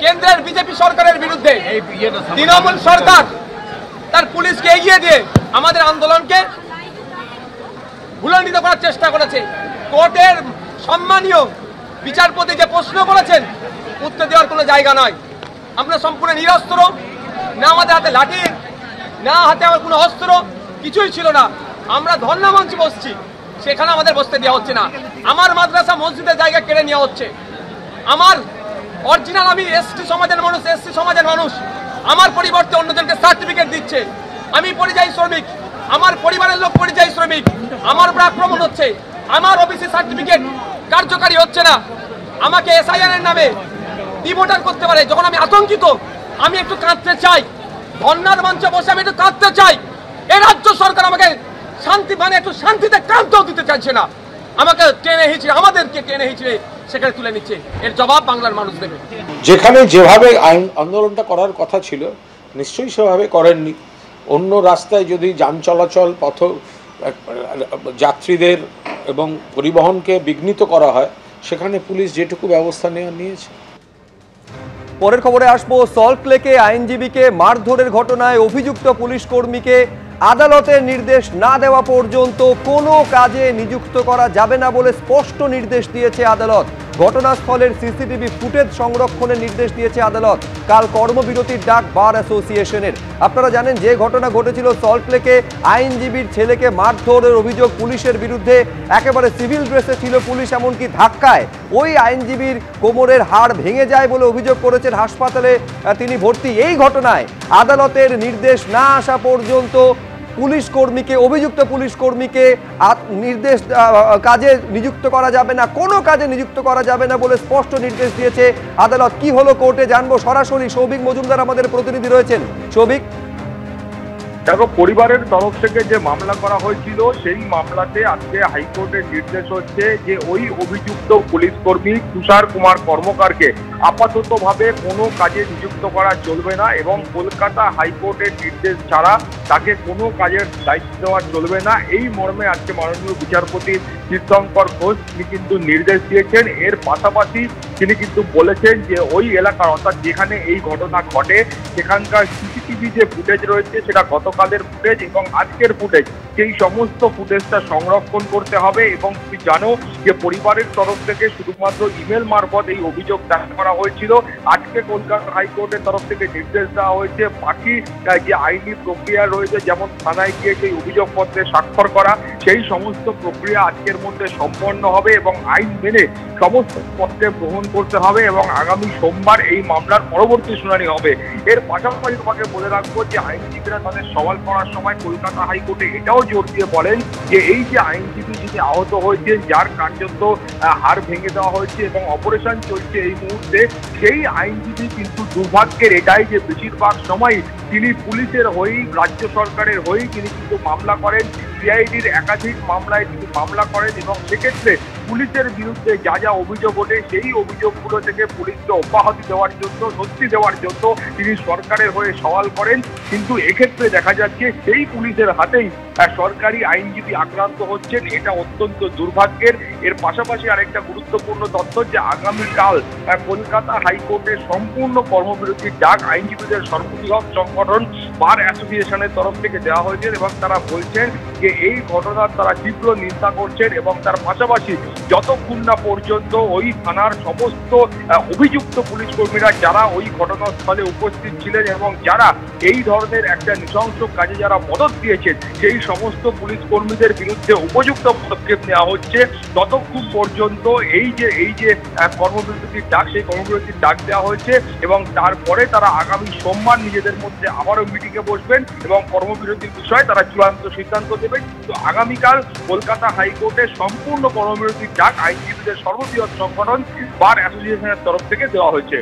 কেন্দ্রের বিজেপি সরকারের বিরুদ্ধে তৃণমূল সরকার তার পুলিশকে এগিয়ে দিয়ে আমাদের আন্দোলনকে ভুলান্বিত করার চেষ্টা করেছে। কোর্টের সম্মানীয় বিচারপতি যে প্রশ্ন করেছেন উত্তর দেওয়ার কোনো জায়গা নয়। আমরা সম্পূর্ণ নিরস্ত্র, না আমাদের হাতে লাঠি, না হাতে আমার কোনো অস্ত্র, কিছুই ছিল না। আমরা ধর্ণা মঞ্চে বসছি, সেখানে আমাদের বসতে দেওয়া হচ্ছে না। আমার মাদ্রাসা মসজিদের জায়গা কেড়ে নেওয়া হচ্ছে। আমার অরিজিনাল আমি এসটি সমাজের মানুষ, আমার পরিবর্তে অন্যজনকে সার্টিফিকেট দিচ্ছে। আমি পরিযায়ী শ্রমিক, আমার পরিবারের লোক পরিযায়ী শ্রমিক, আমার উপর আক্রমণ হচ্ছে। আমার ওবিসি সার্টিফিকেট কার্যকারী হচ্ছে না। আমাকে এসআইআর এর নামে ডিভোটার করতে পারে। যখন আমি আতঙ্কিত, আমি একটু কাঁদতে চাই, ধর্ণার মঞ্চে বসে আমি একটু কাঁদতে চাই। এই রাজ্য সরকার আমাকে একটু শান্তিতে কাঁদতেও দিতে চাইছে না। আমাকে টেনে হিঁচড়ে, আমাদেরকে টেনে হিঁচড়ে সেখানে তুলে নিচ্ছে। এর জবাব বাংলার মানুষ দেবে। যেখানে যেভাবে আন্দোলনটা করার কথা ছিল নিশ্চয়ই সেভাবে করেননি। অন্য রাস্তায় যদি যান চলাচল যাত্রীদের এবং পরিবহনকে বিঘ্নিত করা হয়, সেখানে পুলিশ যেটুকু ব্যবস্থা নিয়েছে। পরের খবরে আসবো। সল্টলেকে আইনজীবীকে মারধরের ঘটনায় অভিযুক্ত পুলিশ কর্মীকে আদালতের নির্দেশ না দেওয়া পর্যন্ত কোনো কাজে নিযুক্ত করা যাবে না বলে স্পষ্ট নির্দেশ দিয়েছে আদালত। ঘটনাস্থলের সিসিটিভি ফুটেজ সংরক্ষণের নির্দেশ দিয়েছে আদালত। কাল কর্মবিরতির ডাক বার অ্যাসোসিয়েশনের। আপনারা জানেন যে ঘটনা ঘটেছিল সল্টলেকে, আইনজীবীর ছেলেকে মারধরের অভিযোগ পুলিশের বিরুদ্ধে। একেবারে সিভিল ড্রেসে ছিল পুলিশ, এমনকি ধাক্কায় ওই আইনজীবীর কোমরের হাড় ভেঙে যায় বলে অভিযোগ করেছেন। হাসপাতালে তিনি ভর্তি। এই ঘটনায় আদালতের নির্দেশ না আসা পর্যন্ত অভিযুক্ত পুলিশ কর্মীকে নির্দেশ কাজে নিযুক্ত করা যাবে না, কোনো কাজে নিযুক্ত করা যাবে না বলে স্পষ্ট নির্দেশ দিয়েছে আদালত। কি হলো কোর্টে জানবো সরাসরি। সৌভিক মজুমদার আমাদের প্রতিনিধি রয়েছেন। সৌভিক, দেখো, পরিবারের তরফ থেকে যে মামলা করা হয়েছিল সেই মামলাতে আজকে হাইকোর্টের নির্দেশ হচ্ছে যে ওই অভিযুক্ত পুলিশ কর্মী তুষার কুমার কর্মকারকে আপাততভাবে কোনো কাজে নিযুক্ত করা চলবে না এবং কলকাতা হাইকোর্টের নির্দেশ ছাড়া তাকে কোনো কাজের দায়িত্ব দেওয়া চলবে না। এই মর্মে আজকে মাননীয় বিচারপতি তীর্থঙ্কর ঘোষ তিনি কিন্তু নির্দেশ দিয়েছেন। এর পাশাপাশি তিনি কিন্তু বলেছেন যে ওই এলাকার, অর্থাৎ যেখানে এই ঘটনা ঘটে সেখানকার সিসিটিভি যে ফুটেজ রয়েছে সেটা গতকালের ফুটেজ এবং আজকের ফুটেজ, সেই সমস্ত ফুটেজটা সংরক্ষণ করতে হবে। এবং তুমি জানো যে পরিবারের তরফ থেকে শুধুমাত্র ইমেল মারফত এই অভিযোগ দায়ের করা হয়েছিল। আজকে কলকাতা হাইকোর্টের তরফ থেকে নির্দেশ দেওয়া হয়েছে বাকি যে আইনি প্রক্রিয়া রয়েছে, যেমন থানায় গিয়ে সেই অভিযোগপত্রে স্বাক্ষর করা, সেই সমস্ত প্রক্রিয়া আজকের মধ্যে সম্পন্ন হবে এবং আইন মেনে সমস্ত পত্রে গ্রহণ করতে হবে এবং আগামী সোমবার এই মামলার পরবর্তী শুনানি হবে। এর পাশাপাশি তোমাকে বলে রাখবো যে আইনজীবীরা তাদের সওয়াল করার সময় কলকাতা হাইকোর্টে এটাও জোর দিয়ে বলেন যে এই যে আইনজীবী যিনি আহত হয়েছেন, যার কার্যত হাড় ভেঙে দেওয়া হয়েছে এবং অপারেশন চলছে এই মুহূর্তে, সেই আইনজীবী কিন্তু দুর্ভাগ্যের এটাই যে বেশিরভাগ সময় তিনি পুলিশের হয়েই, রাজ্য সরকারের হয়েই তিনি কিন্তু মামলা করেন। সিআইডির একাধিক মামলায় তিনি মামলা করেন এবং সেক্ষেত্রে পুলিশের বিরুদ্ধে যা যা অভিযোগ ওঠে সেই অভিযোগগুলো থেকে পুলিশকে অব্যাহতি দেওয়ার জন্য, স্বস্তি দেওয়ার জন্য তিনি সরকারের হয়ে সওয়াল করেন। কিন্তু এক্ষেত্রে দেখা যাচ্ছে সেই পুলিশের হাতেই সরকারি আইনজীবী আক্রান্ত হচ্ছেন। এটা অত্যন্ত দুর্ভাগ্যের। এর পাশাপাশি আরেকটা গুরুত্বপূর্ণ তথ্য যে আগামীকাল কলকাতা হাইকোর্টের সম্পূর্ণ কর্মবিরতির ডাক আইনজীবীদের সর্ববৃহৎ সংগঠন বার অ্যাসোসিয়েশনের তরফ থেকে দেওয়া হয়েছে এবং তারা বলছেন যে এই ঘটনার তারা তীব্র নিন্দা করছেন এবং তার পাশাপাশি যতক্ষণ না পর্যন্ত ওই থানার সমস্ত অভিযুক্ত পুলিশ কর্মীরা যারা ওই ঘটনাস্থলে উপস্থিত ছিলেন এবং যারা এই ধরনের একটা নৃশংস কাজে যারা মদত দিয়েছেন, সেই সমস্ত পুলিশ কর্মীদের বিরুদ্ধে উপযুক্ত পদক্ষেপ নেওয়া হচ্ছে, ততক্ষণ পর্যন্ত এই যে কর্মবিরতির ডাক, সেই কর্মবিরতির ডাক দেওয়া হয়েছে এবং তারপরে তারা আগামী সোমবার নিজেদের মধ্যে আবারও মিটিংয়ে বসবেন এবং কর্মবিরতির বিষয়ে তারা চূড়ান্ত সিদ্ধান্ত দেবেন। তো আগামীকাল কলকাতা হাইকোর্টে সম্পূর্ণ কর্মবিরতির ডাক আইনজীবীদের সর্ববৃহৎ সংগঠন বার অ্যাসোসিয়েশনের তরফ থেকে দেওয়া হয়েছে।